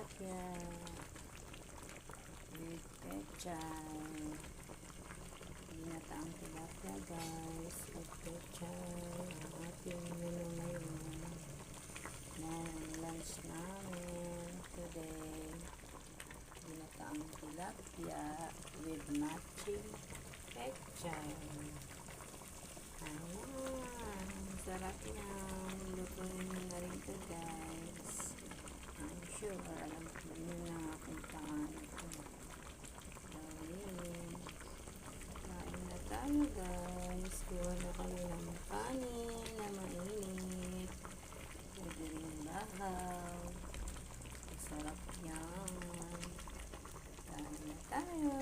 tilapia with pechay. Ginataang tilapia guys with pechay ang ating menu ngayon ng lunch namin today. Ginataang tilapia with matching pechay. Ayan, sarap yan. Lutuin nyo na rin ito guys. I'm sure alam nyo na kung paano ito gawin. Kain na tayo guys. Kuha na kami ng kanin na mainit. Pwede rin bahaw. Masarap yan. Kain na tayo.